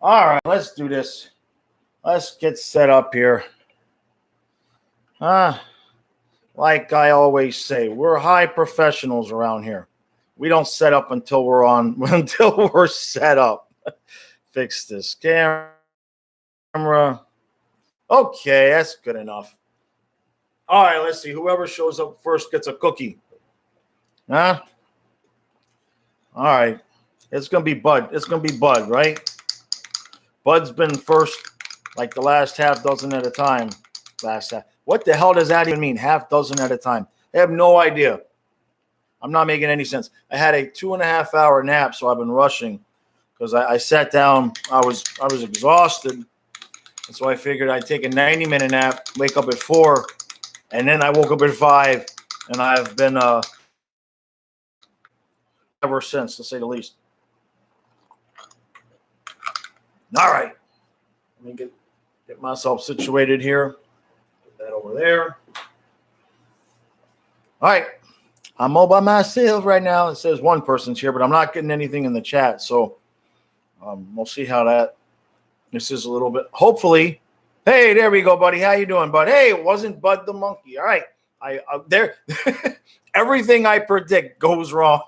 All right, let's do this. Let's get set up here. Like I always say, we're high professionals around here. We don't set up until we're on, until we're set up. Fix this camera. Okay, that's good enough. All right, let's see. Whoever shows up first gets a cookie. Huh? All right. It's going to be Bud. It's going to be Bud, right? Bud's been first like the last half dozen at a time. Last half. What the hell does that even mean? Half dozen at a time. I have no idea. I'm not making any sense. I had a 2.5 hour nap, so I've been rushing because I sat down. I was exhausted, and so I figured I'd take a 90-minute nap, wake up at 4, and then I woke up at 5, and I've been ever since, to say the least. All right, let me get myself situated here. Put that over there. All right. I'm all by myself right now. It says one person's here, but I'm not getting anything in the chat. So we'll see how this is a little bit. Hopefully. Hey, there we go, buddy. How you doing, bud? Hey, it wasn't Bud the monkey. All right. There. Everything I predict goes wrong.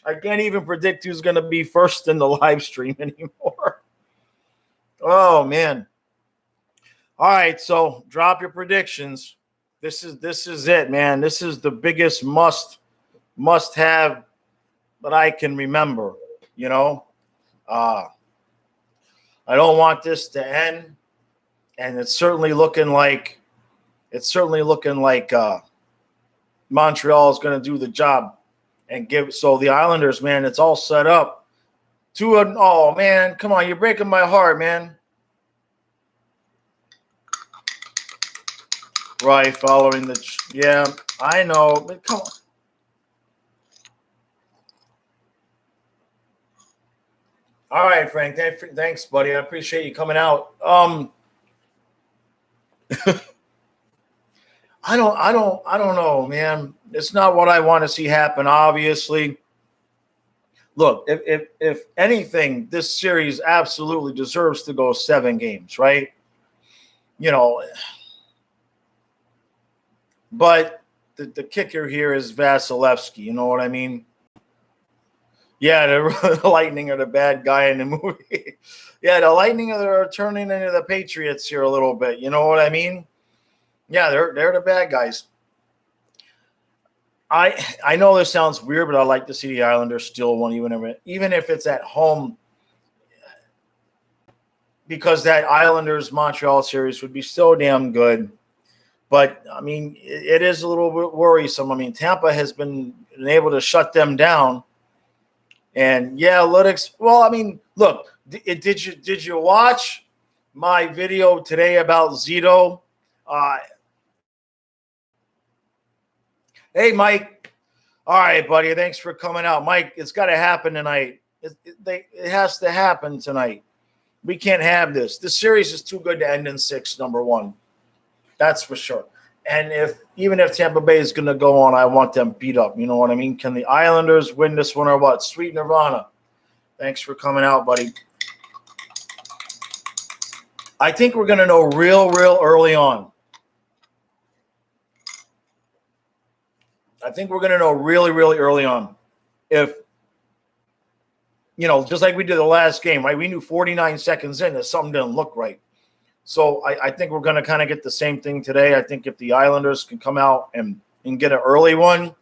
I can't even predict who's going to be first in the live stream anymore. Oh, man. All right. So drop your predictions. This is it, man. This is the biggest must have that I can remember. You know, I don't want this to end, and it's certainly looking like Montreal is going to do the job and give. So the Islanders, man, it's all set up to an. Oh man, come on, you're breaking my heart, man. Right, following the – yeah, I know. But come on. All right, Frank. Thanks, buddy. I appreciate you coming out. I don't know, man. It's not what I want to see happen, obviously. Look, if anything, this series absolutely deserves to go 7 games, right? You know – but the kicker here is Vasilevsky. You know what I mean? Yeah, the Lightning are the bad guy in the movie. Yeah, the Lightning are turning into the Patriots here a little bit. You know what I mean? Yeah, they're the bad guys. I know this sounds weird, but I like to see the Islanders still win, even if it's at home, because that Islanders-Montreal series would be so damn good. But, I mean, it is a little bit worrisome. I mean, Tampa has been able to shut them down. And, yeah, well, I mean, look, did you watch my video today about Zito? Hey, Mike. All right, buddy. Thanks for coming out. Mike, it's got to happen tonight. It has to happen tonight. We can't have this. This series is too good to end in 6, number one. That's for sure. And even if Tampa Bay is going to go on, I want them beat up. You know what I mean? Can the Islanders win this one or what? Sweet Nirvana. Thanks for coming out, buddy. I think we're going to know real early on. I think we're going to know really early on. If, you know, just like we did the last game, right? We knew 49 seconds in that something didn't look right. So I think we're going to kind of get the same thing today. I think if the Islanders can come out and get an early one,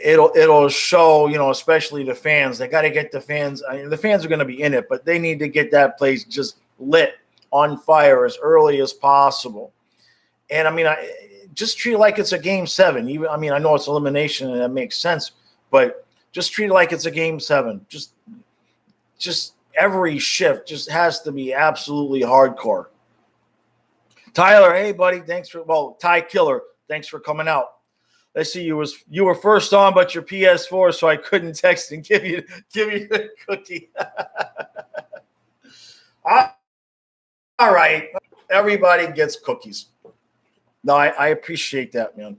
it'll show, you know, especially the fans. They got to get the fans. I mean, the fans are going to be in it, but they need to get that place just lit on fire as early as possible. And, I mean, just treat it like it's a Game 7. I mean, I know it's elimination and that makes sense, but just treat it like it's a Game 7. Just every shift just has to be absolutely hardcore. Tyler, hey buddy, Ty Killer, thanks for coming out. Let's see, you were first on, but your PS4, so I couldn't text and give you the cookie. All right, everybody gets cookies. No, I appreciate that, man.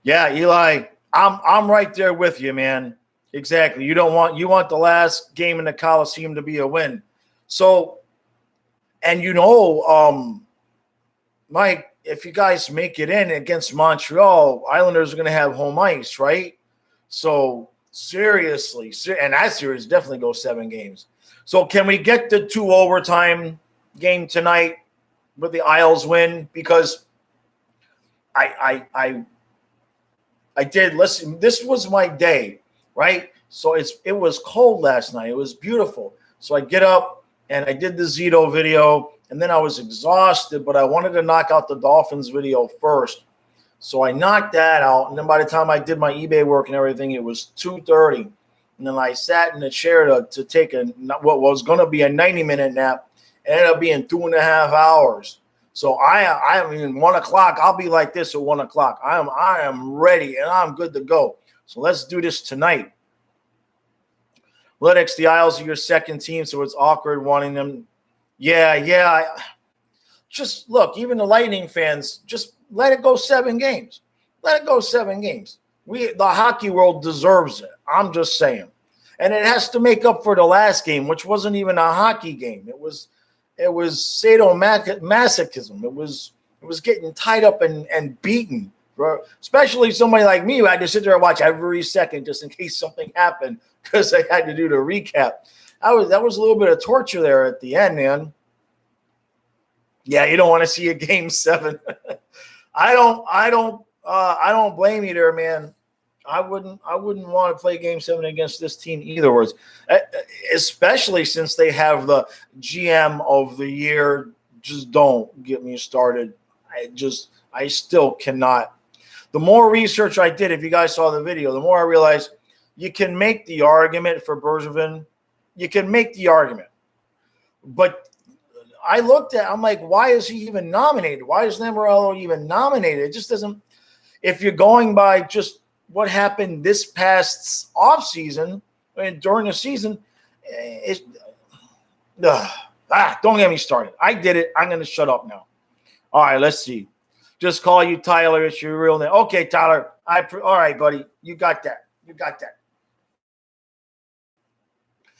Yeah, Eli, I'm right there with you, man. Exactly. You want the last game in the Coliseum to be a win. So, and Mike, if you guys make it in against Montreal, Islanders are going to have home ice, right? So seriously, and that series definitely goes 7 games. So can we get the 2 overtime game tonight with the Isles win? Because I did listen. This was my day, right? So it was cold last night. It was beautiful. So I get up and I did the Zito video, and then I was exhausted, but I wanted to knock out the Dolphins video first. So I knocked that out, and then by the time I did my eBay work and everything, it was 2:30. And then I sat in the chair to take what was going to be a 90-minute nap. It ended up being 2.5 hours. So I mean 1 o'clock. I'll be like this at 1 o'clock. I am ready and I'm good to go. So let's do this tonight. Linux, the Isles are your second team, so it's awkward wanting them. Yeah. Just look, even the Lightning fans, just let it go 7 games. Let it go 7 games. The hockey world deserves it. I'm just saying. And it has to make up for the last game, which wasn't even a hockey game. It was sadomasochism. It was getting tied up and beaten. Especially somebody like me who had to sit there and watch every second just in case something happened because I had to do the recap. That was a little bit of torture there at the end, man. Yeah, you don't want to see a game 7. I don't blame you there, man. I wouldn't want to play game 7 against this team either. Words, especially since they have the GM of the year. Just don't get me started. I still cannot. The more research I did, if you guys saw the video, the more I realized you can make the argument for Bergevin. You can make the argument, but I looked at. I'm like, why is he even nominated? Why is Lamoriello even nominated? It just doesn't. If you're going by just what happened this past offseason, during the season, don't get me started. I did it. I'm going to shut up now. All right, let's see. Just call you Tyler. It's your real name. Okay, Tyler. All right, buddy. You got that.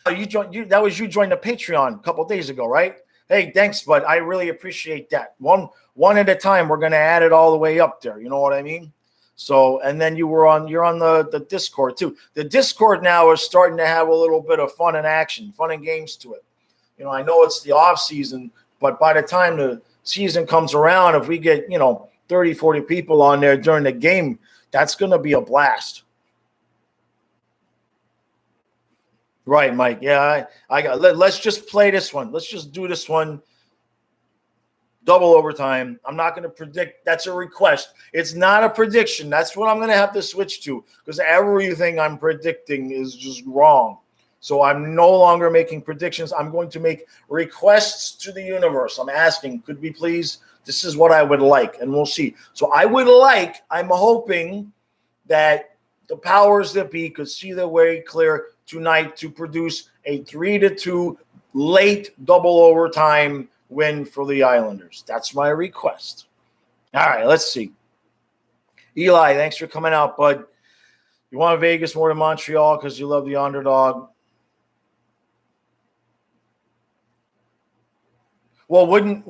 That was you joined the Patreon a couple days ago, right? Hey, thanks, bud. I really appreciate that. One at a time. We're going to add it all the way up there. You know what I mean? So, and then you're on the Discord too. The Discord now is starting to have a little bit of fun and action, fun and games to it. I know it's the off season, but by the time the season comes around, if we get, 30, 40 people on there during the game, that's going to be a blast. Right, Mike. Yeah, let's just play this one. Let's just do this one. Double overtime. I'm not going to predict. That's a request. It's not a prediction. That's what I'm going to have to switch to because everything I'm predicting is just wrong. So I'm no longer making predictions. I'm going to make requests to the universe. I'm asking, could we please? This is what I would like, and we'll see. So I'm hoping that the powers that be could see their way clear tonight to produce a 3-2 late double overtime win for the Islanders. That's my request. All right, let's see. Eli, thanks for coming out, bud. You want Vegas more than Montreal because you love the underdog. Well, wouldn't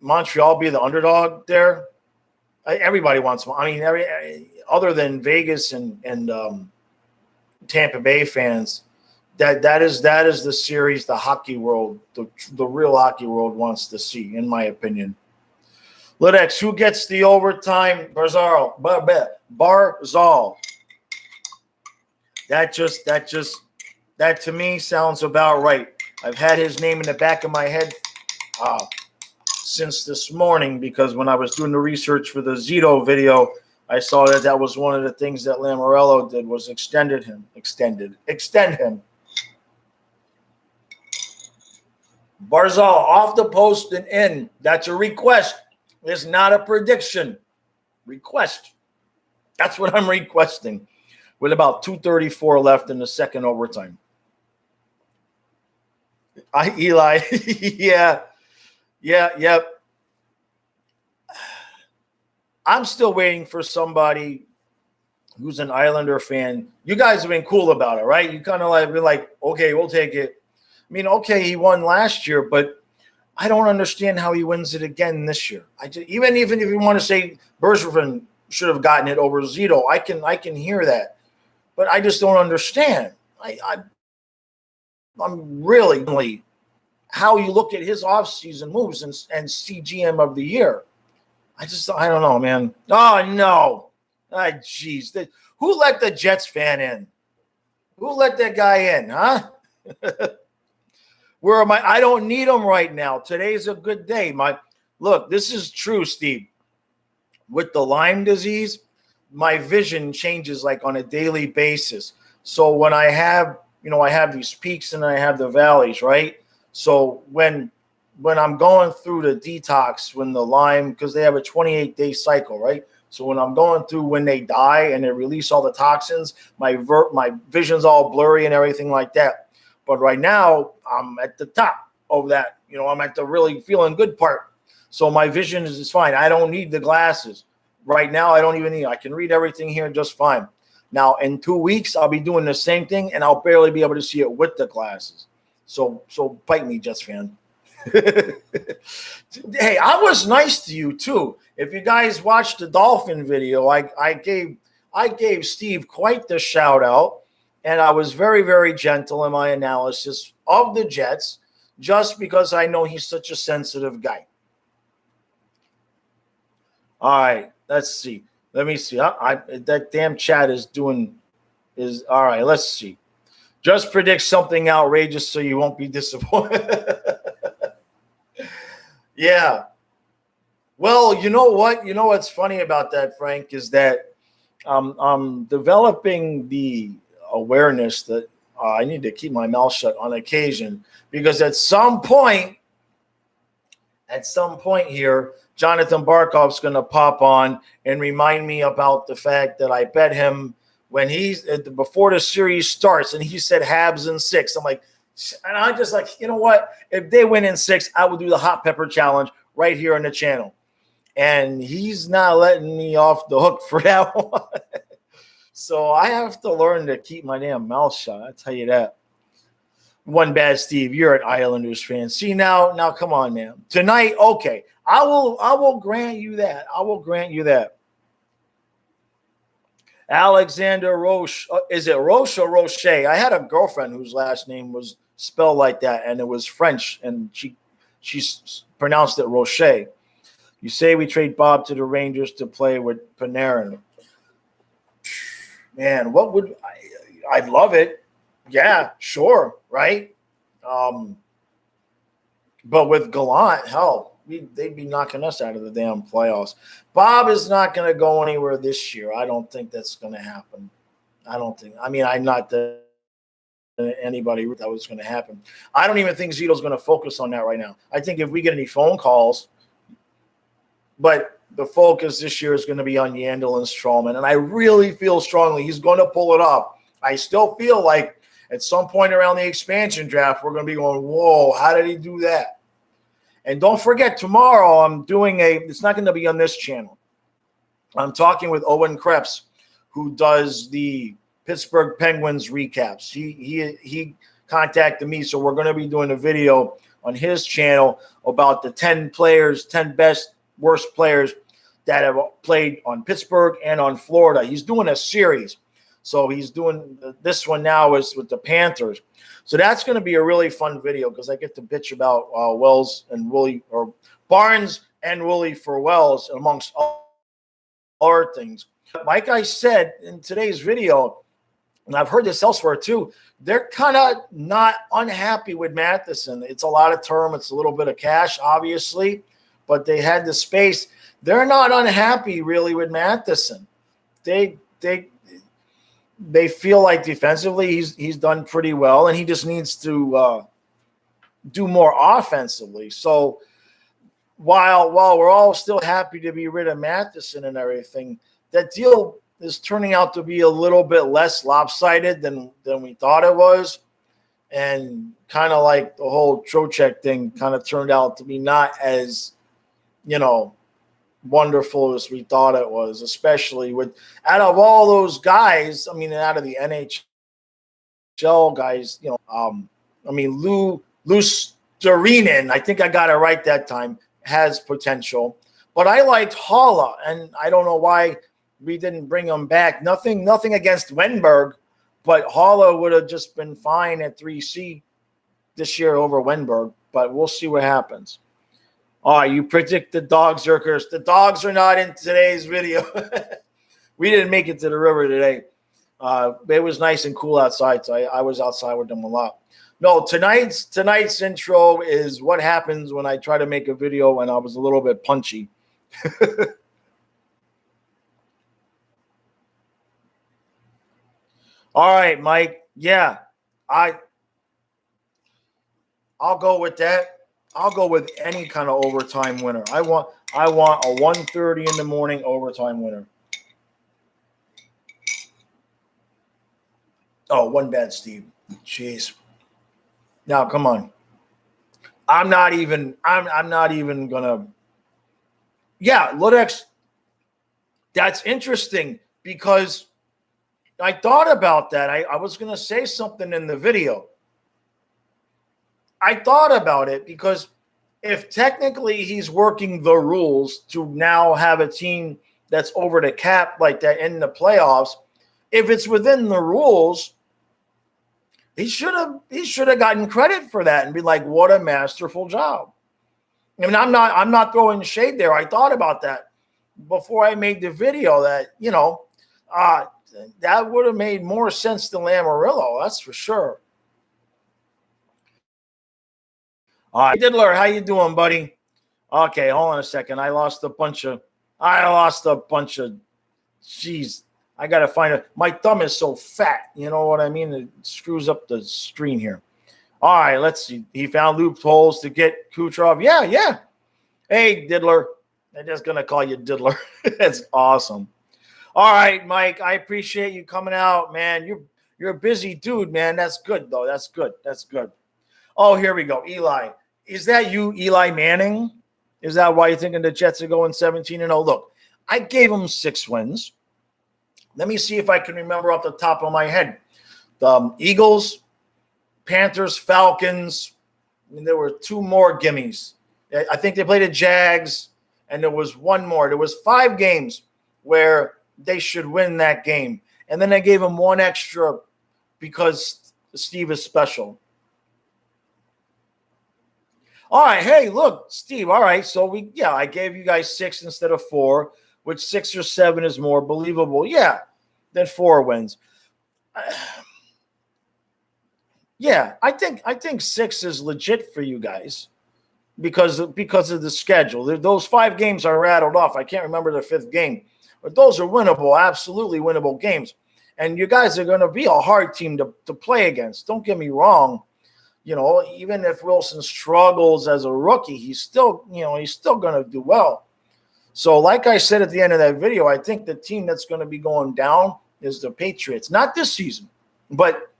Montreal be the underdog there? Everybody wants. I mean, other than Vegas and Tampa Bay fans, that is the series the hockey world, the real hockey world wants to see, in my opinion. Lidex, who gets the overtime? Barzal. That to me sounds about right. I've had his name in the back of my head since this morning because when I was doing the research for the Zito video, I saw that was one of the things that Lamoriello did was extend him. Barzal off the post and in. That's a request. It's not a prediction. Request. That's what I'm requesting. With about 2:34 left in the second overtime. Eli, yeah. I'm still waiting for somebody who's an Islander fan. You guys have been cool about it, right? You kind of like been like, okay, we'll take it. I mean, okay, he won last year, but I don't understand how he wins it again this year. Even if you want to say Bergevin should have gotten it over Zito, I can hear that, but I just don't understand. I'm really how you look at his offseason moves and see GM of the year. I don't know, man. Oh no, jeez, who let the Jets fan in? Who let that guy in, huh? Where am I? I don't need him right now. Today's a good day. Look, this is true, Steve. With the Lyme disease, my vision changes like on a daily basis. So when I have these peaks and I have the valleys, right? So when I'm going through the detox, when the Lyme, because they have a 28-day cycle, right? So when I'm going through when they die and they release all the toxins, my vision's all blurry and everything like that. But right now, I'm at the top of that. I'm at the really feeling good part. So my vision is fine. I don't need the glasses. Right now, I don't even need. I can read everything here just fine. Now, in 2 weeks, I'll be doing the same thing, and I'll barely be able to see it with the glasses. So bite me, Jets fan. Hey, I was nice to you too. If you guys watched the Dolphin video, I gave Steve quite the shout out, and I was very, very gentle in my analysis of the Jets, just because I know he's such a sensitive guy. All right, let's see. Let me see. That damn chat is all right. Let's see. Just predict something outrageous so you won't be disappointed. Yeah. Well, you know what? You know what's funny about that, Frank, is that I'm developing the awareness that I need to keep my mouth shut on occasion, because at some point here, Jonathan Barkov's going to pop on and remind me about the fact that I bet him when before the series starts, and he said Habs in 6. I'm like, and I'm just like, you know what? If they win in 6, I will do the hot pepper challenge right here on the channel. And he's not letting me off the hook for that one. So I have to learn to keep my damn mouth shut. I tell you that. One bad Steve, you're an Islanders fan. See now, come on, man. Tonight, okay. I will grant you that. I will grant you that. Alexander Roche. Is it Roche or Roche? I had a girlfriend whose last name was spelled like that, and it was French, and she pronounced it Roche. You say we trade Bob to the Rangers to play with Panarin. Man, what would I'd love it. Yeah, sure, right? But with Gallant, hell, they'd be knocking us out of the damn playoffs. Bob is not going to go anywhere this year. I don't think that's going to happen. I'm not anybody that was going to happen. I don't even think Zito's going to focus on that right now. I think if we get any phone calls, but the focus this year is going to be on Yandel and Strowman, and I really feel strongly he's going to pull it off. I still feel like at some point around the expansion draft, we're going to be going, whoa, how did he do that? And don't forget, tomorrow I'm doing it's not going to be on this channel. I'm talking with Owen Krebs, who does the Pittsburgh Penguins recaps. He contacted me, so we're going to be doing a video on his channel about the 10 best, worst players that have played on Pittsburgh and on Florida. He's doing a series. So he's doing this one now is with the Panthers. So that's going to be a really fun video because I get to bitch about Wells and Woolley, or Barnes and Woolley for Wells, amongst other things. Like I said in today's video, and I've heard this elsewhere too, they're kind of not unhappy with Matheson. It's a lot of term. It's a little bit of cash, obviously, but they had the space. They're not unhappy really with Matheson. They feel like defensively he's done pretty well, and he just needs to do more offensively. So while we're all still happy to be rid of Matheson and everything, that deal is turning out to be a little bit less lopsided than we thought it was. And kind of like the whole Trocheck thing kind of turned out to be not as, wonderful as we thought it was, especially with out of all those guys. I mean, out of the NHL guys, I mean, Lou Starinen, I think I got it right that time, has potential. But I liked Holla, and I don't know why we didn't bring him back. Nothing against Wenberg, but Holla would have just been fine at 3C this year over Wenberg. But we'll see what happens. All right, you predict the dog zerkers. The dogs are not in today's video. We didn't make it to the river today. It was nice and cool outside, so I was outside with them a lot. No, tonight's intro is what happens when I try to make a video and I was a little bit punchy. All right, Mike. Yeah, I'll go with that. I'll go with any kind of overtime winner. I want a 1:30 in the morning overtime winner. Oh, one bad Steve. Jeez. Now, come on. I'm not even gonna. Yeah, Ludex. That's interesting because I thought about that. I was gonna say something in the video. I thought about it because if technically he's working the rules to now have a team that's over the cap like that in the playoffs, if it's within the rules, he should have gotten credit for that and be like, what a masterful job. I mean, I'm not throwing shade there. I thought about that before I made the video that, that would have made more sense than Lamoriello, that's for sure. All right, Diddler, how you doing, buddy? Okay, hold on a second. I lost a bunch of. Jeez, I gotta find it. My thumb is so fat. You know what I mean? It screws up the screen here. All right, let's see. He found loopholes to get Kucherov. Yeah. Hey, Diddler. I'm just gonna call you Diddler. That's awesome. All right, Mike. I appreciate you coming out, man. You're a busy dude, man. That's good, though. That's good. Oh, here we go. Eli. Is that you, Eli Manning? Is that why you're thinking the Jets are going 17-0? Look, I gave them 6 wins. Let me see if I can remember off the top of my head. The Eagles, Panthers, Falcons. I mean, there were 2 more gimmies. I think they played the Jags, and there was 1 more. There was 5 games where they should win that game. And then I gave them 1 extra because Steve is special. All right, hey, look, Steve. All right, so I gave you guys 6 instead of 4, which 6 or 7 is more believable. Yeah, than 4 wins. Yeah, I think 6 is legit for you guys because of the schedule. Those 5 games are rattled off. I can't remember the 5th game, but those are winnable, absolutely winnable games. And you guys are going to be a hard team to play against. Don't get me wrong. Even if Wilson struggles as a rookie, he's still going to do well. So like I said at the end of that video, I think the team that's going to be going down is the Patriots. Not this season, but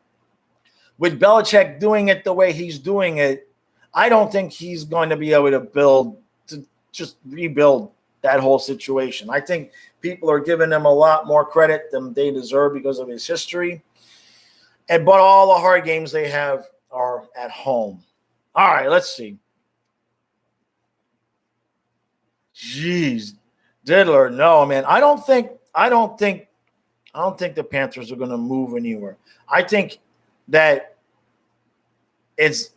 with Belichick doing it the way he's doing it, I don't think he's going to be able to just rebuild that whole situation. I think people are giving him a lot more credit than they deserve because of his history. But all the hard games they have are at home. All right, let's see. Jeez, Diddler, no, man. I don't think the Panthers are going to move anywhere. I think that it's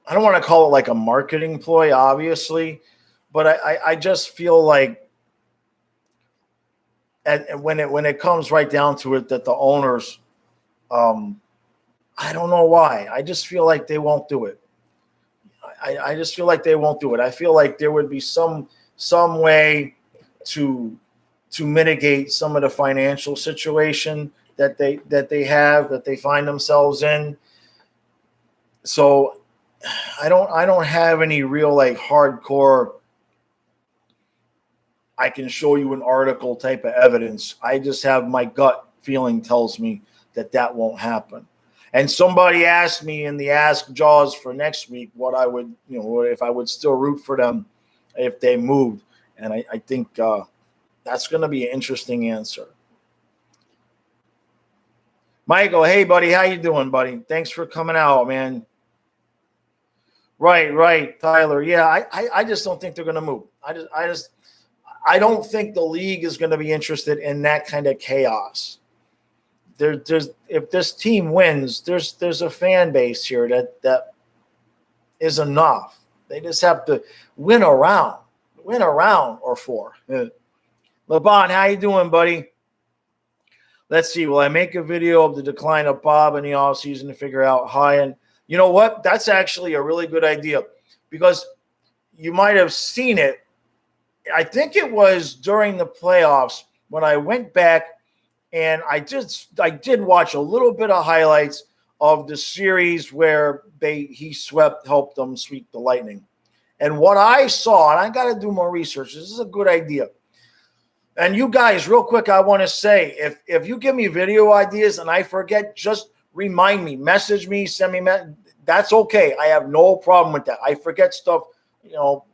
I don't want to call it like a marketing ploy, obviously, but I just feel like when it comes right down to it that the owners I don't know why. I just feel like they won't do it. I just feel like they won't do it. I feel like there would be some way to mitigate some of the financial situation that they find themselves in. So I don't have any real like hardcore I can show you an article type of evidence. I just have my gut feeling tells me that won't happen. And somebody asked me in the Ask Jaws for next week what I would, if I would still root for them if they moved. And I think that's going to be an interesting answer. Michael, hey, buddy. How you doing, buddy? Thanks for coming out, man. Right, Tyler. Yeah, I just don't think they're going to move. I don't think the league is going to be interested in that kind of chaos. There's if this team wins, there's a fan base here that is enough. They just have to win a round or four. LeBron, how you doing, buddy? Let's see. Will I make a video of the decline of Bob in the offseason to figure out high end? You know what? That's actually a really good idea because you might have seen it. I think it was during the playoffs when I went back and I did watch a little bit of highlights of the series where he helped them sweep the Lightning. And what I saw, and I got to do more research. This is a good idea. And you guys, real quick, I want to say, if you give me video ideas and I forget, just remind me, message me, send me. That's okay. I have no problem with that. I forget stuff.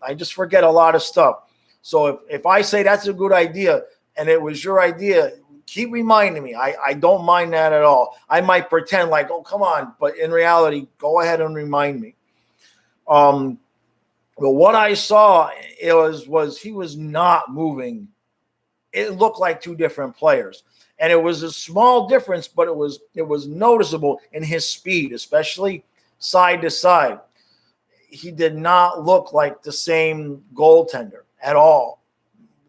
I just forget a lot of stuff. So if I say that's a good idea and it was your idea, keep reminding me. I don't mind that at all. I might pretend like, oh, come on. But in reality, go ahead and remind me. But what I saw was he was not moving. It looked like two different players. And it was a small difference, but it was noticeable in his speed, especially side to side. He did not look like the same goaltender at all.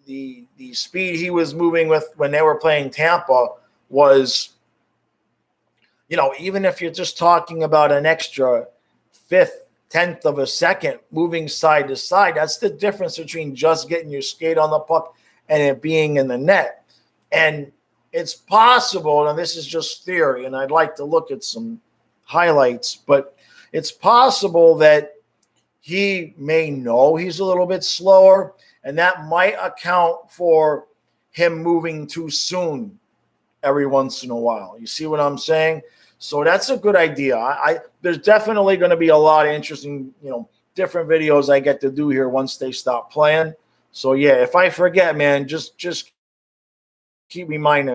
The speed he was moving with when they were playing Tampa was, even if you're just talking about an extra tenth of a second moving side to side, that's the difference between just getting your skate on the puck and it being in the net. And it's possible, and this is just theory, and I'd like to look at some highlights, but it's possible that he may know he's a little bit slower, and that might account for him moving too soon every once in a while. You see what I'm saying? So that's a good idea. There's definitely going to be a lot of interesting, different videos I get to do here once they stop playing. So, yeah, if I forget, man, just keep reminding.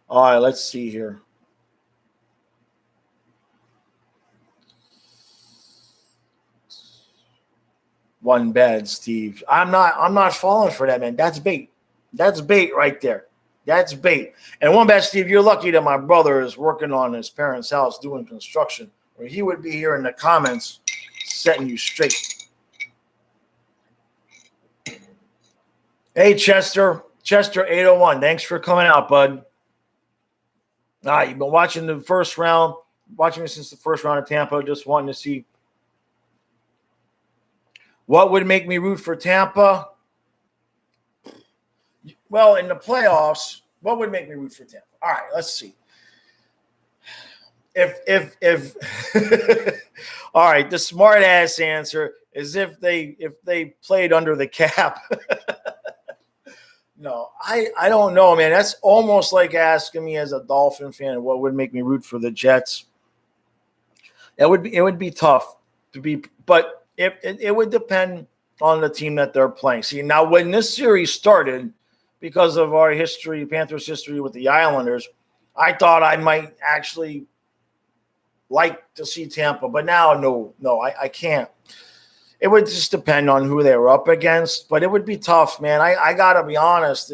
All right, let's see here. One bad, Steve. I'm not falling for that, man. That's bait. That's bait right there. That's bait. And one bad, Steve, you're lucky that my brother is working on his parents' house doing construction, or he would be here in the comments setting you straight. Hey, Chester 801. Thanks for coming out, bud. You've been watching the first round, watching me since the first round of Tampa, just wanting to see what would make me root for Tampa. Well, in the playoffs, what would make me root for Tampa? All right, let's see. If all right, the smart ass answer is if they played under the cap. No, I don't know, man. That's almost like asking me as a Dolphin fan what would make me root for the Jets. It would be tough to be, but it would depend on the team that they're playing. See, now when this series started, because of our history, Panthers history with the Islanders, I thought I might actually like to see Tampa, but now no, I can't. It would just depend on who they were up against, but it would be tough, man. I got to be honest.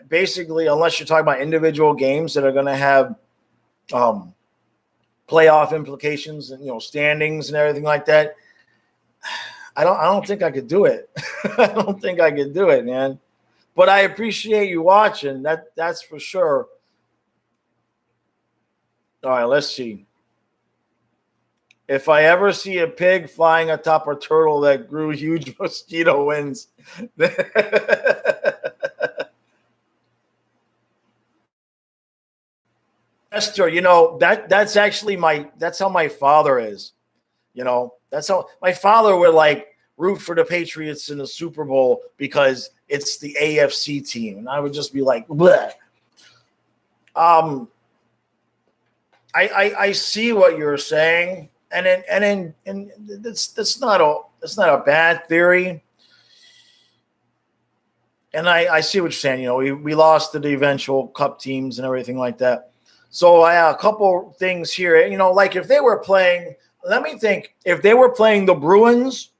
Basically, unless you're talking about individual games that are going to have playoff implications and standings and everything like that, I don't think I could do it. I don't think I could do it, man. But I appreciate you watching. That's for sure. All right, let's see. If I ever see a pig flying atop a turtle that grew huge mosquito wings. Esther, that's actually that's how my father is. That's how my father would root for the Patriots in the Super Bowl because it's the AFC team. And I would just be like, bleh. I see what you're saying, and that's not a bad theory. And I see what you're saying. You know, we lost to the eventual cup teams and everything like that. So I have a couple things here. You know, like if they were playing, let me think. If they were playing the Bruins,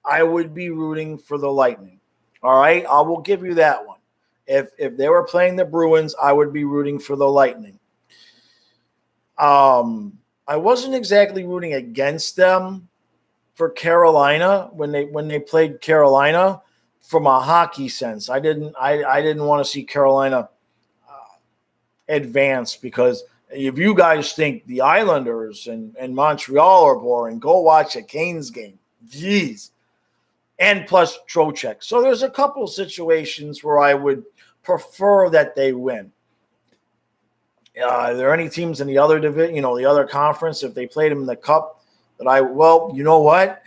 I would be rooting for the Lightning. All right, I will give you that one. If they were playing the Bruins, I would be rooting for the Lightning. I wasn't exactly rooting against them for Carolina when they played Carolina from a hockey sense. I didn't want to see Carolina advance because if you guys think the Islanders and Montreal are boring, go watch a Canes game. Jeez. And plus Trocheck. So there's a couple situations where I would prefer that they win. Are there any teams in the other division, the other conference, if they played them in the cup, well, you know what?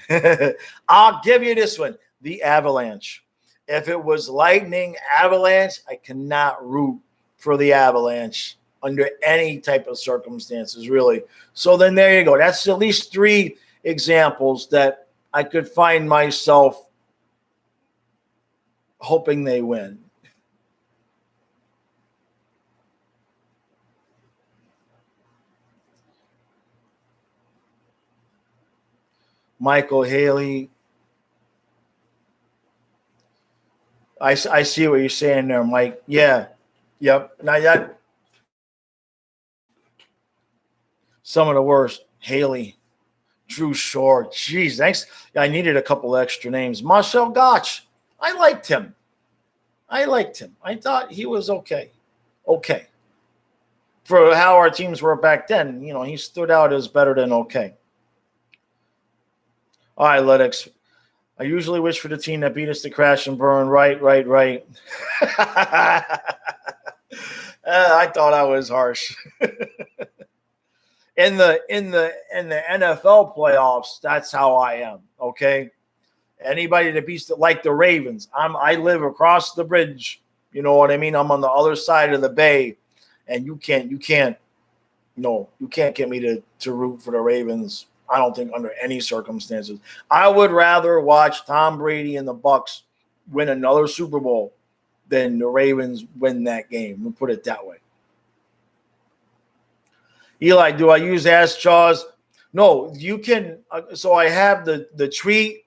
I'll give you this one, the Avalanche. If it was Lightning Avalanche, I cannot root for the Avalanche under any type of circumstances, really. So then there you go. That's at least 3 examples that I could find myself hoping they win. Michael Haley. I see what you're saying there, Mike. Yeah. Yep. Now that some of the worst. Haley. Drew Shore. Jeez, thanks. I needed a couple extra names. Marcel Gotch. I liked him. I thought he was okay. Okay. For how our teams were back then, he stood out as better than okay. All right, Lennox. I usually wish for the team that beat us to crash and burn. Right. I thought I was harsh. In the NFL playoffs, that's how I am. Okay. Anybody that beats like the Ravens, I live across the bridge. You know what I mean? I'm on the other side of the bay, and you can't get me to root for the Ravens. I don't think under any circumstances. I would rather watch Tom Brady and the Bucs win another Super Bowl than the Ravens win that game. We'll put it that way. Eli, do I use Ask Jaws? No, you can. So I have the tweet.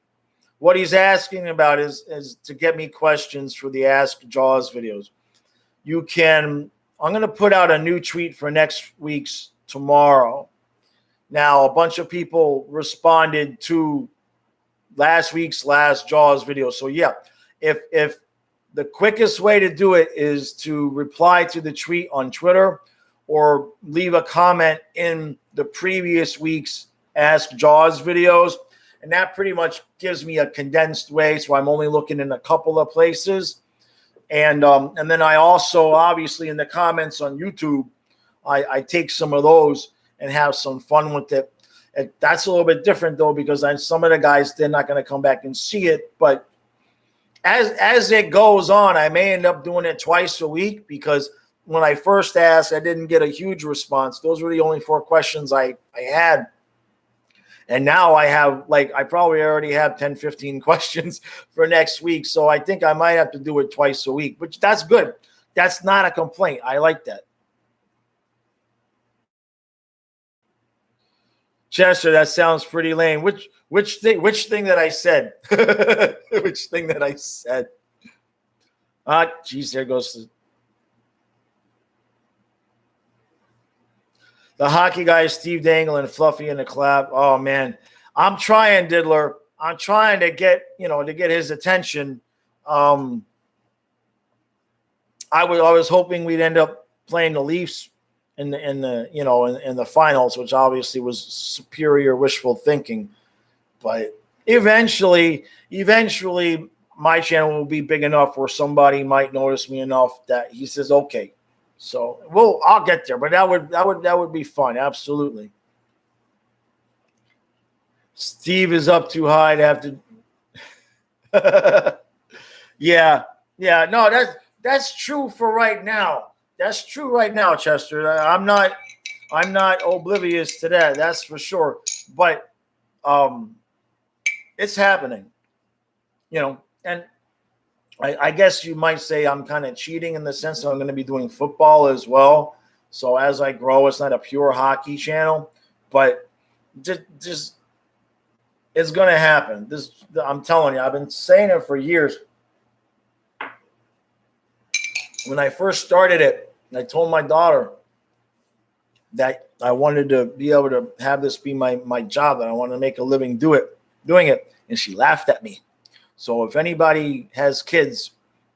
What he's asking about is to get me questions for the Ask Jaws videos. You can. I'm going to put out a new tweet for next week's tomorrow. Now, a bunch of people responded to last week's last Jaws video. So, yeah, if the quickest way to do it is to reply to the tweet on Twitter or leave a comment in the previous week's Ask Jaws videos, and that pretty much gives me a condensed way, so I'm only looking in a couple of places. And then I also, obviously, in the comments on YouTube, I take some of those and have some fun with it. And that's a little bit different, though, because some of the guys, they're not going to come back and see it. But as it goes on, I may end up doing it twice a week because when I first asked, I didn't get a huge response. Those were the only 4 questions I had. And now I have, I probably already have 10, 15 questions for next week. So I think I might have to do it twice a week, which that's good. That's not a complaint. I like that. Chester, that sounds pretty lame. Which thing that I said? Which thing that I said? Geez, there goes the hockey guy, Steve Dangle and Fluffy in the clap. Oh man, I'm trying, Diddler. I'm trying to get his attention. I was hoping we'd end up playing the Leafs in the finals, which obviously was superior wishful thinking. But eventually, my channel will be big enough where somebody might notice me enough that he says, okay. So, I'll get there, but that would be fun. Absolutely. Steve is up too high to have to. Yeah. No, that's true for right now. That's true right now, Chester. I'm not oblivious to that. That's for sure. But it's happening, and I guess you might say I'm kind of cheating in the sense that I'm going to be doing football as well. So as I grow, it's not a pure hockey channel, but just it's going to happen. I'm telling you, I've been saying it for years. When I first started it, I told my daughter that I wanted to be able to have this be my job, that I wanted to make a living doing it, and she laughed at me. So if anybody has kids,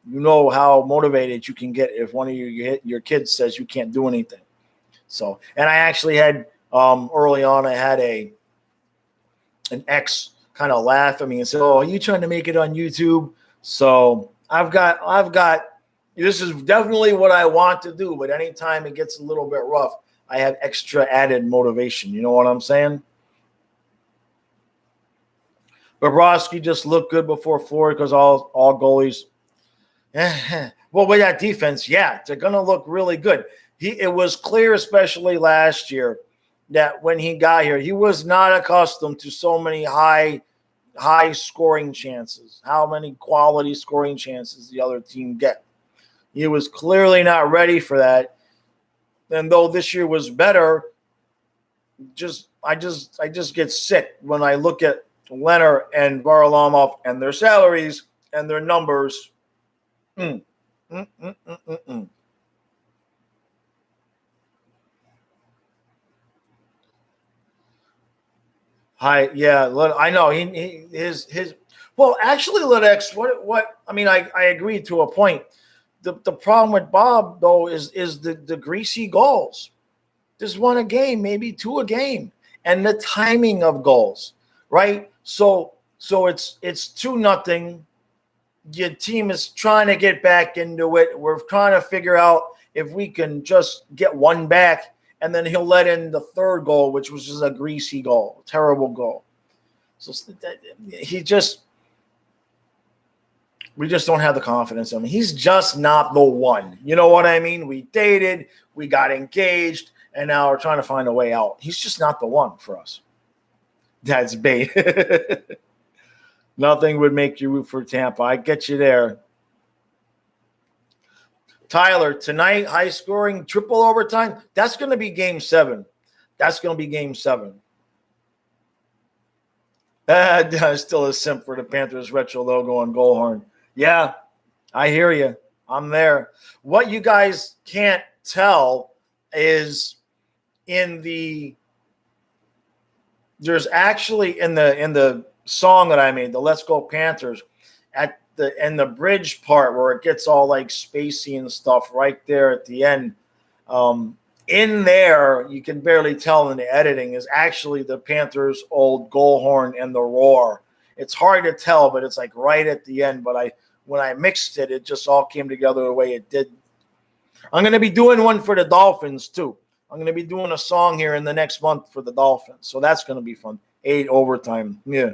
you know how motivated you can get if one of your kids says you can't do anything. So, and I actually had early on, I had an ex kind of laugh at me and say, "Oh, are you trying to make it on YouTube?" So I've got. This is definitely what I want to do, but anytime it gets a little bit rough, I have extra added motivation. You know what I'm saying? Bobrovsky just looked good before Florida because all goalies. Well, with that defense, yeah, they're going to look really good. It was clear, especially last year, that when he got here, he was not accustomed to so many high scoring chances, how many quality scoring chances the other team get. He was clearly not ready for that. And though this year was better, I just get sick when I look at Leonard and Varlamov and their salaries and their numbers. Hi, yeah, I know his. Well, actually, Ledex, what I mean, I agree to a point. The problem with Bob though is the greasy goals. Just one a game, maybe two a game, and the timing of goals, right? So it's 2-0. Your team is trying to get back into it. We're trying to figure out if we can just get one back, and then he'll let in the third goal, which was just a greasy goal, a terrible goal. So we just don't have the confidence in him. He's just not the one. You know what I mean? We dated, we got engaged, and now we're trying to find a way out. He's just not the one for us. That's bait. Nothing would make you root for Tampa. I get you there. Tyler, tonight, high-scoring, triple overtime. That's going to be Game 7. That's going to be Game 7. Still a simp for the Panthers retro logo on goal horn. Yeah, I hear you. I'm there. What you guys can't tell is there's actually in the song that I made, the Let's Go Panthers, in the bridge part where it gets all like spacey and stuff right there at the end. In there, you can barely tell in the editing, is actually the Panthers' old goal horn and the roar. It's hard to tell, but it's like right at the end. But when I mixed it, it just all came together the way it did. I'm going to be doing one for the Dolphins too. I'm going to be doing a song here in the next month for the Dolphins. So that's going to be fun. 8 overtime. Yeah.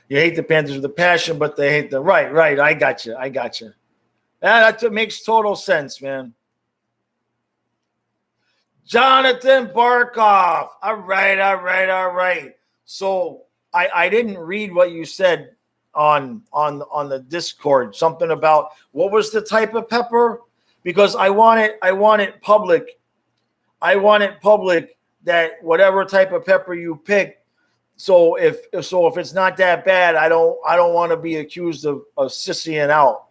You hate the Panthers with a passion, but they hate the right. I got you. That makes total sense, man. Jonathan Barkov. All right. So I didn't read what you said on the Discord. Something about what was the type of pepper? Because I want it public. I want it public that whatever type of pepper you pick. So if it's not that bad, I don't want to be accused of sissying out.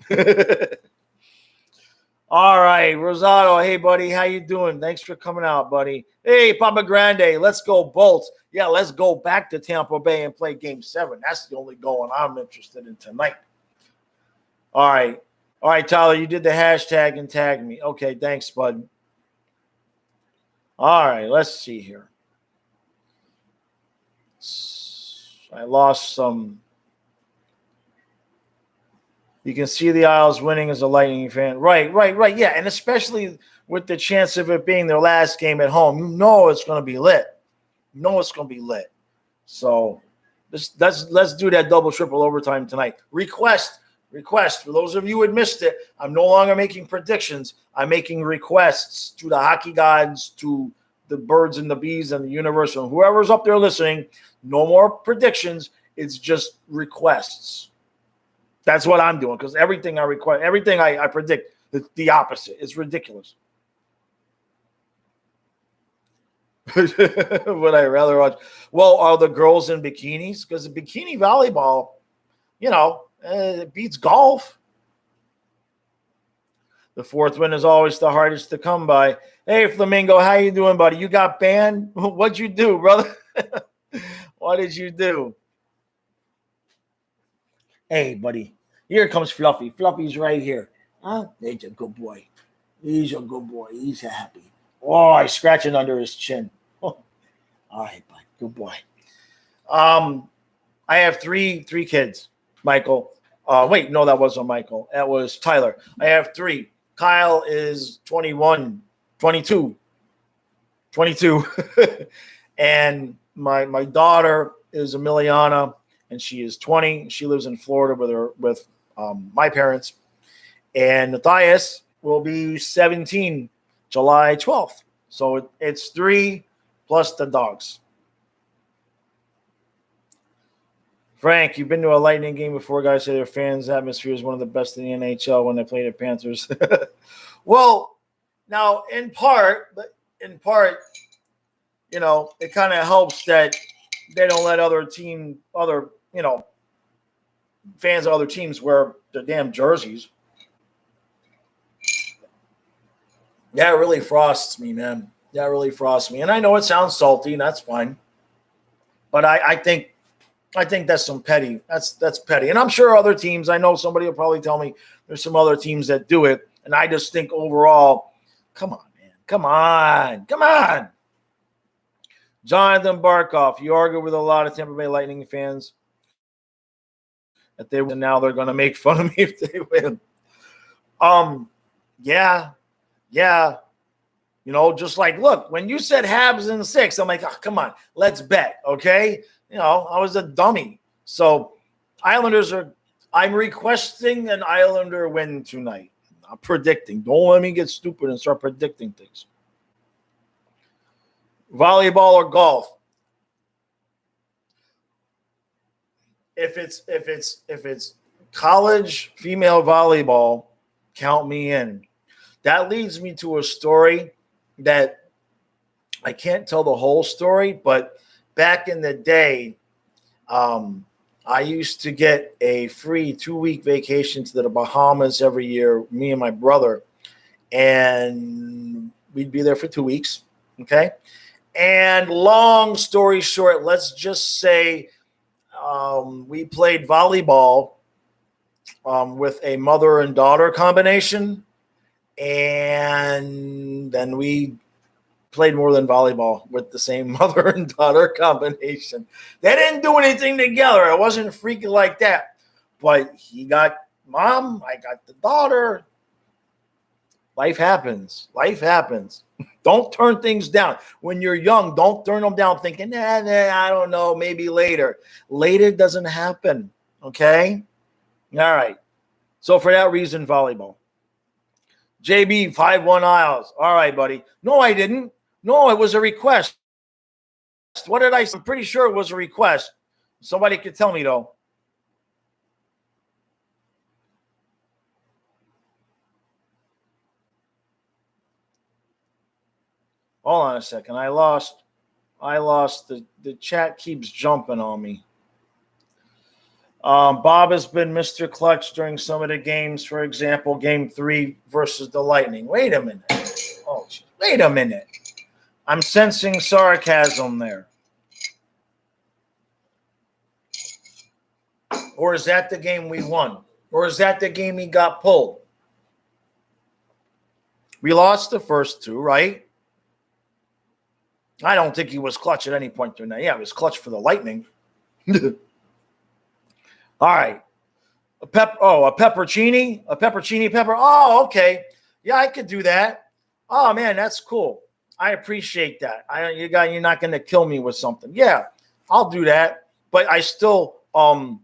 All right, Rosado. Hey, buddy, how you doing? Thanks for coming out, buddy. Hey, Papa Grande, let's go Bolts. Yeah, let's go back to Tampa Bay and play Game 7. That's the only going I'm interested in tonight. All right, Tyler, you did the hashtag and tagged me. Okay, thanks, bud. All right, let's see here. I lost some. You can see the Isles winning as a Lightning fan. Right. Yeah, and especially with the chance of it being their last game at home, you know it's going to be lit. So let's do that double, triple overtime tonight. Request Request. For those of you who had missed it, I'm no longer making predictions. I'm making requests to the hockey gods, to the birds and the bees and the universe, and whoever's up there listening. No more predictions. It's just requests. That's what I'm doing, because everything I request, everything I predict, it's the opposite. It's ridiculous. Would I rather watch? Well, are the girls in bikinis? Because the bikini volleyball, it beats golf. The fourth win is always the hardest to come by. Hey, Flamingo, how you doing, buddy? You got banned? What'd you do, brother? What did you do? Hey, buddy, here comes Fluffy. Fluffy's right here. Huh? He's a good boy. He's a good boy. He's happy. Oh, he's scratching under his chin. Oh. All right, bud. Good boy. I have three kids, Michael. Wait, no, that wasn't Michael. That was Tyler. I have three. Kyle is 22. And my daughter is Emiliana, and she is 20. She lives in Florida with my parents. And Matthias will be 17 July 12th. So it's 3 plus the dogs. Frank, you've been to a Lightning game before. Guys say their fans' atmosphere is one of the best in the NHL when they play the Panthers. Well, now in part, it kind of helps that they don't let fans of other teams wear the damn jerseys. That really frosts me, man. That really frosts me. And I know it sounds salty, and that's fine. But I think that's some petty. That's petty. And I'm sure other teams, I know somebody will probably tell me there's some other teams that do it. And I just think overall, come on, man. Come on. Jonathan Barkoff, you argue with a lot of Tampa Bay Lightning fans that they win. Now they're going to make fun of me if they win. Yeah. Just like, look, when you said Habs in 6, I'm like, oh, come on, let's bet, okay? I was a dummy. So I'm requesting an Islander win tonight. I'm predicting. Don't let me get stupid and start predicting things. Volleyball or golf? If it's college female volleyball, count me in. That leads me to a story that I can't tell the whole story, but back in the day, I used to get a free 2-week vacation to the Bahamas every year, me and my brother, and we'd be there for 2 weeks, okay? And long story short, let's just say we played volleyball with a mother and daughter combination, and then we played more than volleyball with the same mother and daughter combination. They didn't do anything together. It wasn't freaky like that. But he got mom, I got the daughter. Life happens. Don't turn things down. When you're young, don't turn them down thinking, I don't know, maybe later. Later doesn't happen, okay? All right. So for that reason, volleyball. JB, 5-1 Isles. All right, buddy. No, I didn't. No, it was a request. What did I say? I'm pretty sure it was a request. Somebody could tell me, though. Hold on a second. I lost. The chat keeps jumping on me. Bob has been Mr. Clutch during some of the games. For example, Game 3 versus the Lightning. Wait a minute. Oh, wait a minute. I'm sensing sarcasm there. Or is that the game we won? Or is that the game he got pulled? We lost the first 2, right? I don't think he was clutch at any point during that. Yeah, he was clutch for the Lightning. All right. A peppercini? A peppercini pepper? Oh, okay. Yeah, I could do that. Oh, man, that's cool. I appreciate that. You're not going to kill me with something. Yeah, I'll do that. But I still, well,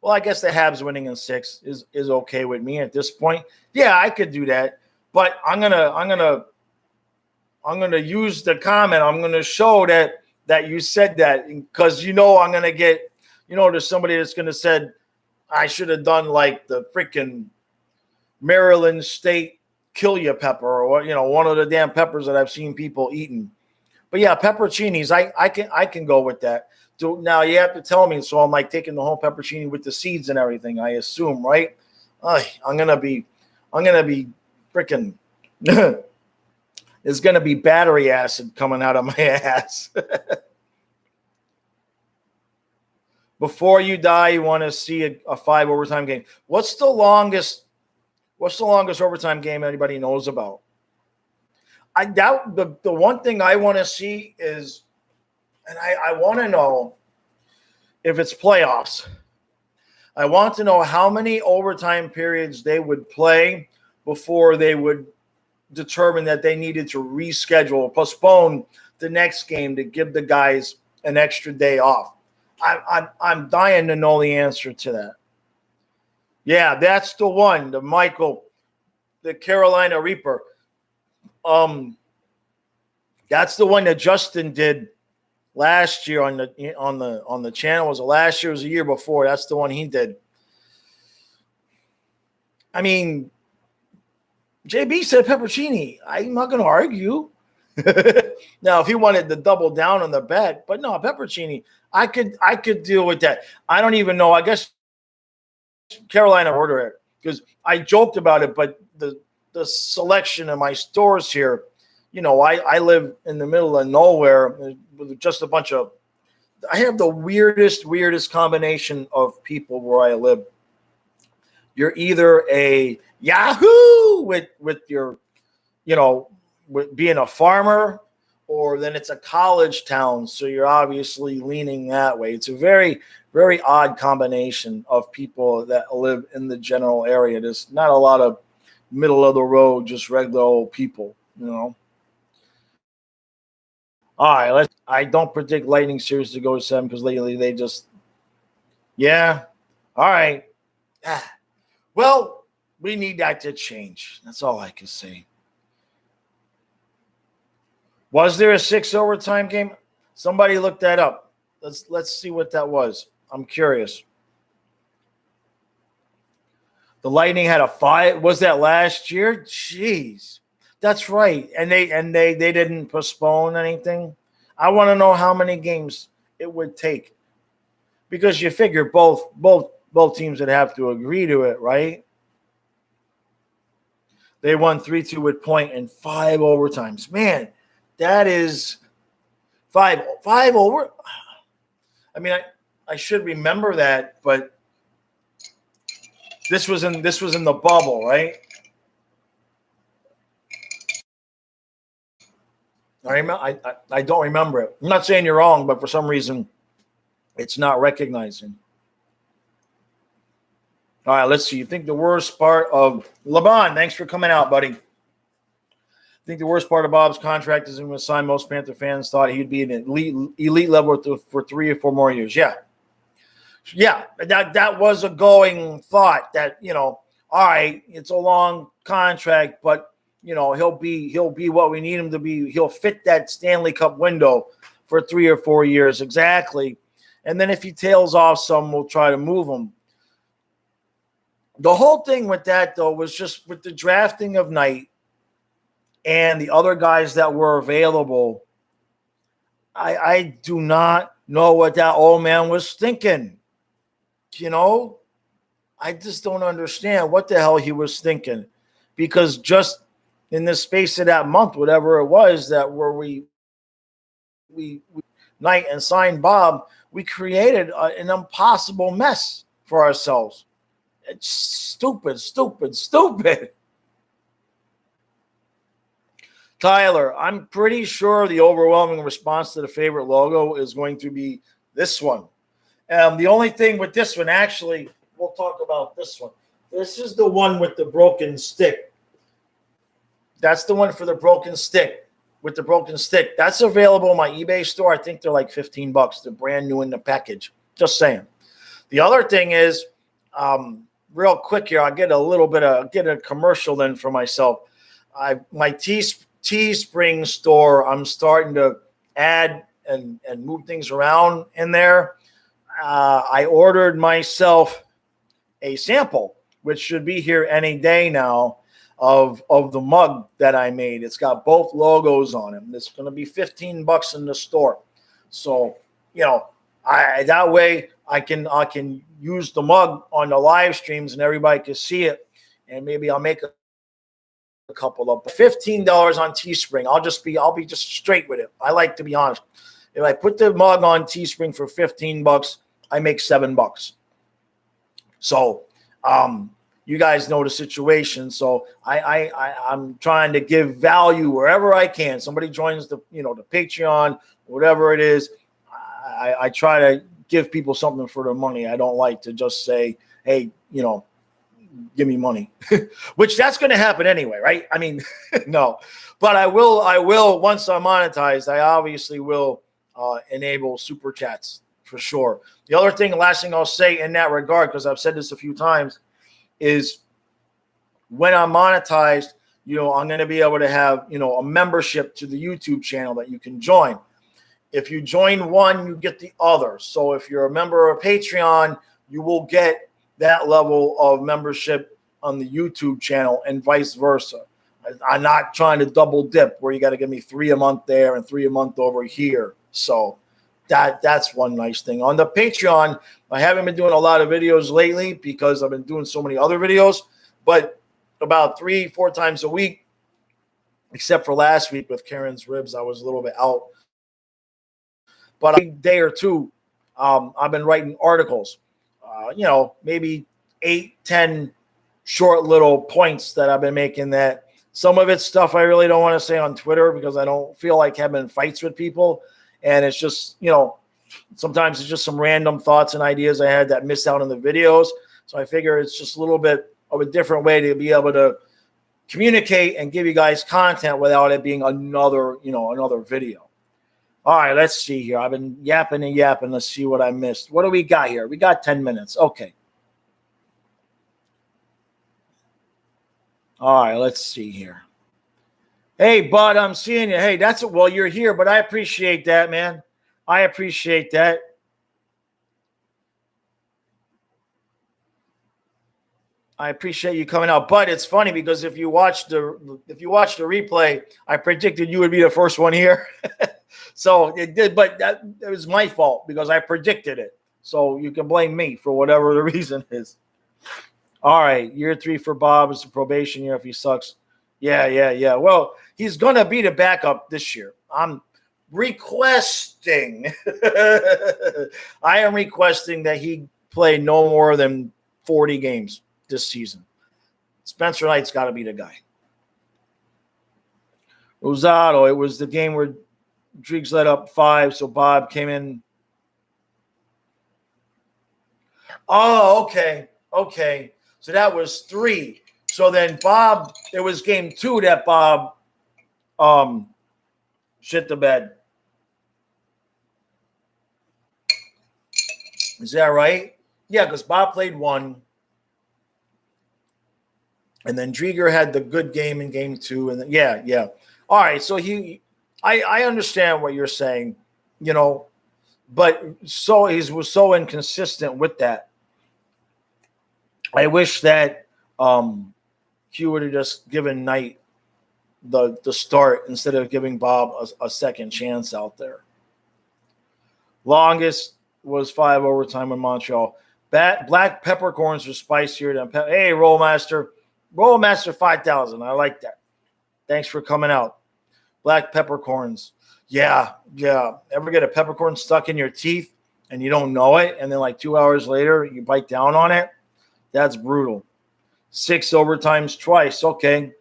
well, I guess the Habs winning in 6 is okay with me at this point. Yeah, I could do that, but I'm gonna use the comment. I'm gonna show that you said that because I'm gonna get there's somebody that's gonna said I should have done like the freaking Maryland State kill you pepper or one of the damn peppers that I've seen people eating. But yeah, pepperoncinis, I can go with that. So now you have to tell me, so I'm like taking the whole pepperoni with the seeds and everything, I assume, right? I'm gonna be freaking there's gonna be battery acid coming out of my ass. Before you die, you want to see a 5 overtime game. What's the longest overtime game anybody knows about? I doubt the one thing I want to see is, and I want to know if it's playoffs. I want to know how many overtime periods they would play before they would determine that they needed to reschedule or postpone the next game to give the guys an extra day off. I'm dying to know the answer to that. Yeah, that's the one, the Carolina Reaper. That's the one that Justin did last year on the channel. Was it last year? It was the year before. That's the one he did. I mean, JB said pepperoni. I'm not going to argue. Now, if he wanted to double down on the bet, but no, pepperoni, I could deal with that. I don't even know. I guess Carolina order it because I joked about it, but the selection in my stores here, I live in the middle of nowhere with just a bunch of. I have the weirdest combination of people where I live. You're either a Yahoo with your, with being a farmer, or then it's a college town. So you're obviously leaning that way. It's a very, very odd combination of people that live in the general area. There's not a lot of middle of the road, just regular old people, All right, I don't predict Lightning series to go to 7 because lately they just, yeah. All right. Well, we need that to change. That's all I can say. Was there a 6 overtime game? Somebody look that up. Let's see what that was. I'm curious. The Lightning had a 5. Was that last year? Jeez. That's right. And they didn't postpone anything. I want to know how many games it would take. Because you figure both teams would have to agree to it, right? They won 3-2 with point and 5 overtimes. Man, that is 5 over. I mean, I should remember that, but this was in the bubble, right? I don't remember it. I'm not saying you're wrong, but for some reason, it's not recognizing. All right, let's see. You think the worst part of LeBron? Thanks for coming out, buddy. I think the worst part of Bob's contract is he was signed. Most Panther fans thought he'd be an elite level for 3 or 4 more years. Yeah, that was a going thought. That all right, it's a long contract, but he'll be what we need him to be. He'll fit that Stanley Cup window for 3 or 4 years exactly. And then if he tails off some, we'll try to move him. The whole thing with that, though, was just with the drafting of Knight and the other guys that were available. I do not know what that old man was thinking. I just don't understand what the hell he was thinking. Because just in the space of that month, whatever it was, that where we Knight and signed Bob, we created an impossible mess for ourselves. It's stupid. Tyler, I'm pretty sure the overwhelming response to the favorite logo is going to be this one. The only thing with this one, actually, we'll talk about this one. This is the one with the broken stick. That's the one for the broken stick. With the broken stick. That's available in my eBay store. I think they're like $15. They're brand new in the package. Just saying. The other thing is, Real quick here, I'll get a commercial then for myself. My Teespring store, I'm starting to add and move things around in there. I ordered myself a sample, which should be here any day now, of the mug that I made. It's got both logos on it. It's going to be $15 in the store. So, that way I can use the mug on the live streams and everybody can see it. And maybe I'll make a couple of $15 on Teespring. I'll be just straight with it. I like to be honest. If I put the mug on Teespring for $15, I make $7. So, you guys know the situation. So I'm trying to give value wherever I can. Somebody joins the Patreon, whatever it is. I try to give people something for their money. I don't like to just say, hey, give me money, which that's going to happen anyway, right? I mean, no, but I will once I'm monetized, I obviously will enable super chats for sure. The other thing, last thing I'll say in that regard, because I've said this a few times, is when I'm monetized, I'm going to be able to have, a membership to the YouTube channel that you can join. If you join one, you get the other. So if you're a member of Patreon, you will get that level of membership on the YouTube channel and vice versa. I'm not trying to double dip where you got to give me 3 a month there and 3 a month over here. So that's one nice thing. On the Patreon, I haven't been doing a lot of videos lately because I've been doing so many other videos, but about 3-4 times a week, except for last week with Karen's ribs, I was a little bit out. But a day or two, I've been writing articles, maybe 8-10 short little points that I've been making, that some of it's stuff I really don't want to say on Twitter because I don't feel like having fights with people. And it's just, sometimes it's just some random thoughts and ideas I had that miss out on the videos. So I figure it's just a little bit of a different way to be able to communicate and give you guys content without it being another video. All right, let's see here. I've been yapping and yapping. Let's see what I missed. What do we got here? We got 10 minutes. Okay. All right, let's see here. Hey, bud, I'm seeing you. Hey, well, you're here, but I appreciate that, man. I appreciate that. I appreciate you coming out. But it's funny because if you watch the replay, I predicted you would be the first one here. So it did, but it was my fault because I predicted it. So you can blame me for whatever the reason is. All right, year 3 for Bob is a probation year if he sucks. Yeah. Well, he's going to be the backup this year. I'm requesting. I am requesting that he play no more than 40 games this season. Spencer Knight's got to be the guy. Rosado, it was the game where Driggs led up 5, so Bob came in. Oh, okay. So that was 3. So then Bob, it was game 2 that Bob shit the bed. Is that right? Yeah, because Bob played 1. And then Drieger had the good game in game 2. And then, yeah. All right, so I understand what you're saying, but so he was so inconsistent with that. I wish that Q would have just given Knight the start instead of giving Bob a second chance out there. Longest was 5 overtime in Montreal. Black peppercorns are spicier than hey, Rollmaster 5000. I like that. Thanks for coming out. Black peppercorns. Yeah. Ever get a peppercorn stuck in your teeth and you don't know it, and then like 2 hours later you bite down on it? That's brutal. 6 overtimes twice. Okay.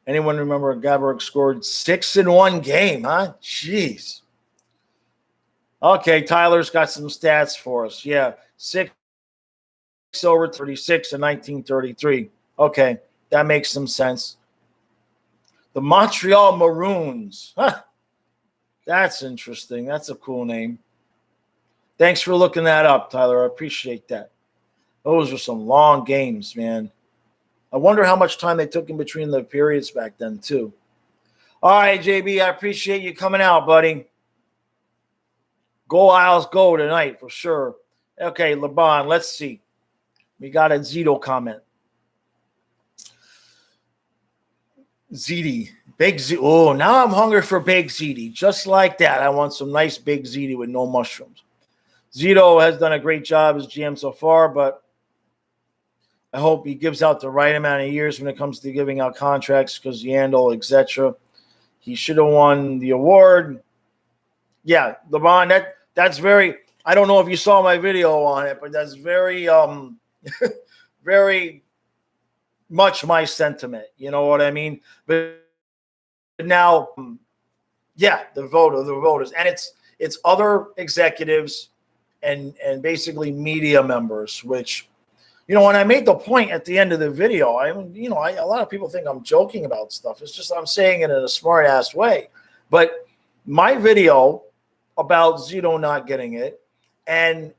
Anyone remember Gaborik scored 6 in one game, huh? Jeez. Okay, Tyler's got some stats for us. Yeah, 6 over 36 in 1933. Okay, that makes some sense. The Montreal Maroons. Huh. That's interesting. That's a cool name. Thanks for looking that up, Tyler. I appreciate that. Those are some long games, man. I wonder how much time they took in between the periods back then, too. All right, JB, I appreciate you coming out, buddy. Go Isles, go tonight for sure. Okay, LeBron, let's see. We got a Zito comment. ziti, baked ziti. Oh, now I'm hungry for baked ziti. Just like that, I want some nice baked ziti with no mushrooms. Zito has done a great job as GM so far, but I hope he gives out the right amount of years when it comes to giving out contracts because Yandel, etc. He should have won the award. Yeah, LeBron, that's very – I don't know if you saw my video on it, but that's very very much my sentiment. You know what I mean? But now, yeah, the voters. And it's other executives and basically media members, which – you know, when I made the point at the end of the video, a lot of people think I'm joking about stuff. It's just I'm saying it in a smart-ass way. But my video about Zito not getting it and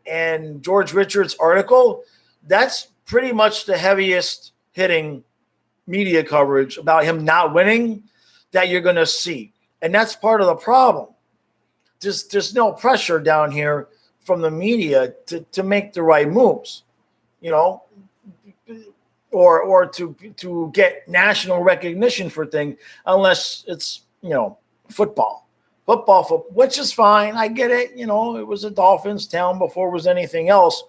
George Richards' article, that's pretty much the heaviest hitting media coverage about him not winning that you're going to see. And that's part of the problem. There's no pressure down here from the media to make the right moves. You know, or to get national recognition for things, unless it's, football, which is fine. I get it. You know, it was a Dolphins town before it was anything else,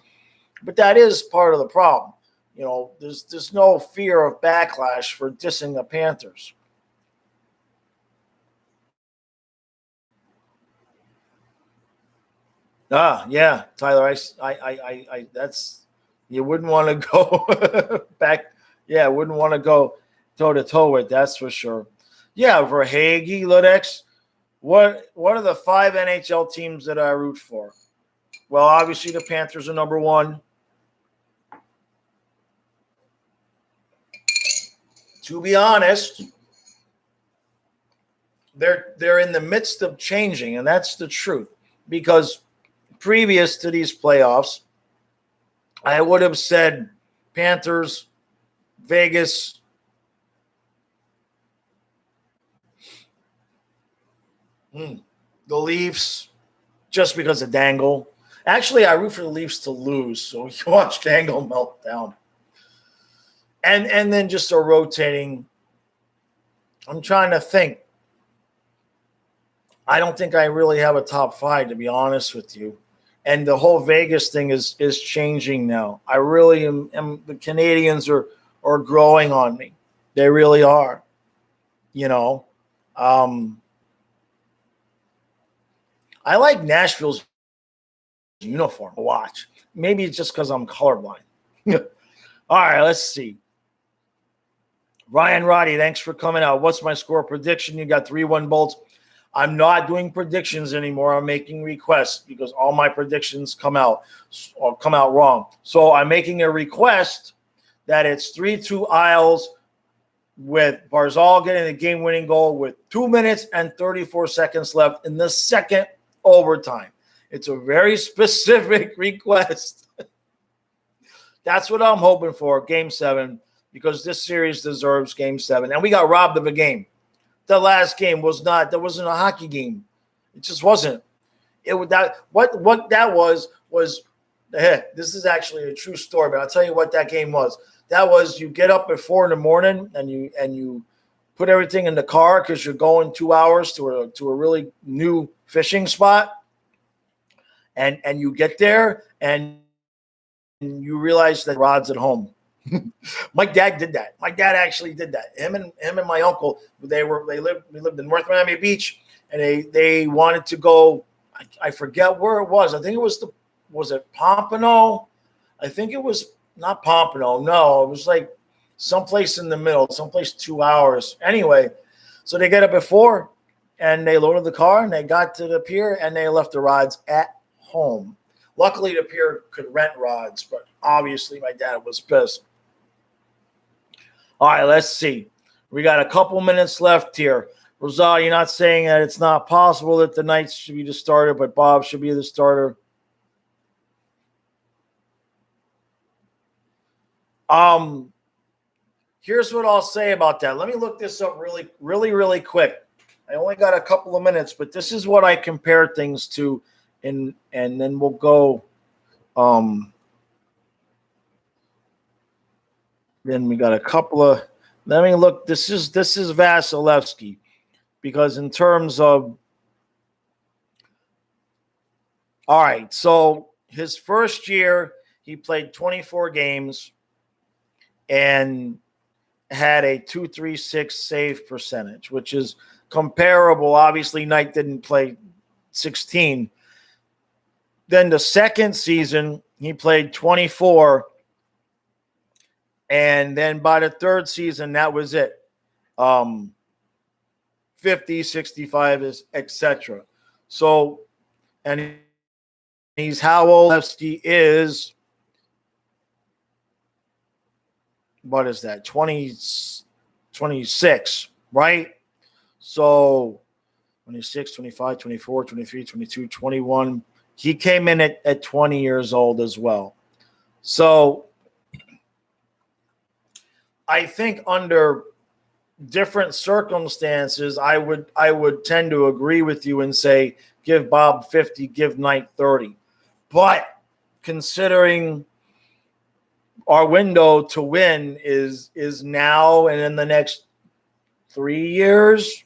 but that is part of the problem. You know, there's no fear of backlash for dissing the Panthers. Yeah, Tyler, I that's. You wouldn't want to go back. Yeah, wouldn't want to go toe-to-toe with, that's for sure. Yeah, Verhage, Ludex, what are the 5 NHL teams that I root for? Well, obviously the Panthers are number one. To be honest, they're in the midst of changing, and that's the truth. Because previous to these playoffs, I would have said Panthers, Vegas, the Leafs, just because of Dangle. Actually, I root for the Leafs to lose, so you watch Dangle melt down. And then just a rotating. I'm trying to think. I don't think I really have a top 5, to be honest with you. And the whole Vegas thing is changing now. I really am the Canadians are growing on me. They really are. You know. I like Nashville's uniform to watch. Maybe it's just because I'm colorblind. All right, let's see. Ryan Roddy, thanks for coming out. What's my score prediction? You got 3-1 Bolts. I'm not doing predictions anymore. I'm making requests because all my predictions come out wrong. So I'm making a request that it's 3-2 Isles with Barzal getting the game-winning goal with 2 minutes and 34 seconds left in the second overtime. It's a very specific request. That's what I'm hoping for, Game 7, because this series deserves Game 7. And we got robbed of a game. The last game wasn't a hockey game. It just wasn't. What that was this is actually a true story, but I'll tell you what that game was. That was you get up at 4 a.m. and you put everything in the car because you're going 2 hours to a really new fishing spot, and you get there and you realize that rod's at home. My dad did that. My dad actually did that. Him and my uncle, we lived in North Miami Beach, and they wanted to go. I forget where it was. I think it was it Pompano? I think it was not Pompano. No, it was like someplace in the middle, someplace 2 hours. Anyway, so they get up at 4 and they loaded the car and they got to the pier and they left the rods at home. Luckily, the pier could rent rods, but obviously my dad was pissed. All right, let's see. We got a couple minutes left here. Rosal, you're not saying that it's not possible that the Knights should be the starter, but Bob should be the starter. Here's what I'll say about that. Let me look this up really quick. I only got a couple of minutes, but this is what I compare things to, and then we'll go. Then we got a couple of. Let me look. This is Vasilevsky, because in terms of, all right, so his first year he played 24 games and had a 236 save percentage, which is comparable. Obviously, Knight didn't play 16. Then the second season he played 24. And then by the third season, that was it. 50, 65, etc. So, and he's how old Lefsky is. What is that? 26, right? So 26, 25, 24, 23, 22, 21. He came in at 20 years old as well. So I think under different circumstances, I would tend to agree with you and say give Bob 50, give Knight 30. But considering our window to win is now and in the next 3 years,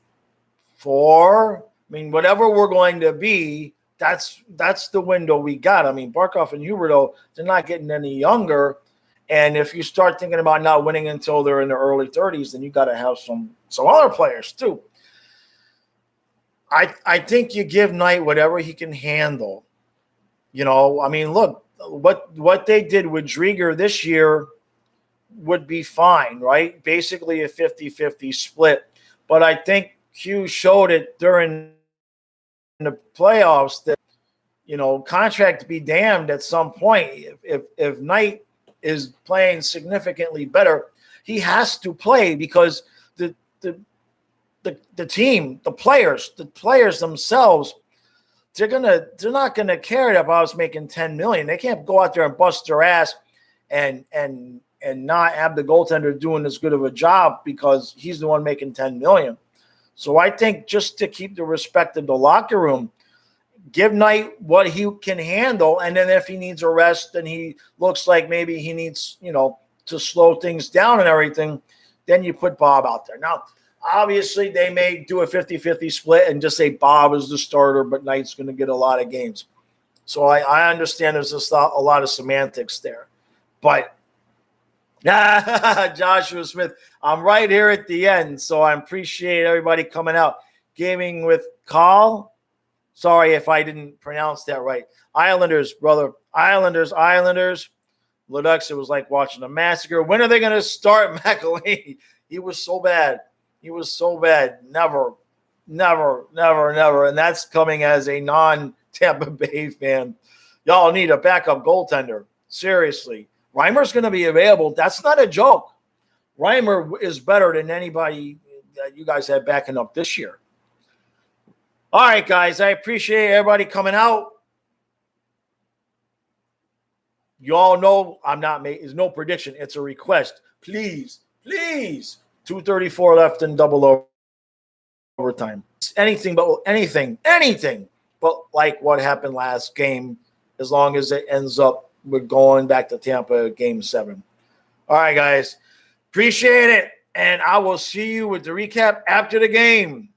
4, I mean, whatever we're going to be, that's the window we got. I mean, Barkov and Huberdeau, they're not getting any younger. And if you start thinking about not winning until they're in the early 30s, then you got to have some other players too. I think you give Knight whatever he can handle. You know, I mean, look, what they did with Drieger this year would be fine, right? Basically a 50-50 split. But I think Hughes showed it during the playoffs that, you know, contract to be damned at some point. If Knight is playing significantly better, he has to play because the team, the players themselves, they're not gonna care if I was making $10 million. They can't go out there and bust their ass and not have the goaltender doing as good of a job because he's the one making $10 million. So I think just to keep the respect of the locker room, give Knight what he can handle, and then if he needs a rest and he looks like maybe he needs, you know, to slow things down and everything, then you put Bob out there. Now, obviously, they may do a 50-50 split and just say Bob is the starter, but Knight's going to get a lot of games. So I understand there's just a lot of semantics there. But Joshua Smith, I'm right here at the end, so I appreciate everybody coming out. Gaming with Carl. Sorry if I didn't pronounce that right. Islanders, brother. Islanders. Leduc, it was like watching a massacre. When are they going to start McElhaney? He was so bad. Never. And that's coming as a non-Tampa Bay fan. Y'all need a backup goaltender. Seriously. Reimer's going to be available. That's not a joke. Reimer is better than anybody that you guys had backing up this year. All right, guys, I appreciate everybody coming out. You all know I'm not making, it's no prediction. It's a request. Please. 2:34 left in double overtime. Anything but like what happened last game, as long as it ends up with going back to Tampa game 7. All right, guys. Appreciate it. And I will see you with the recap after the game.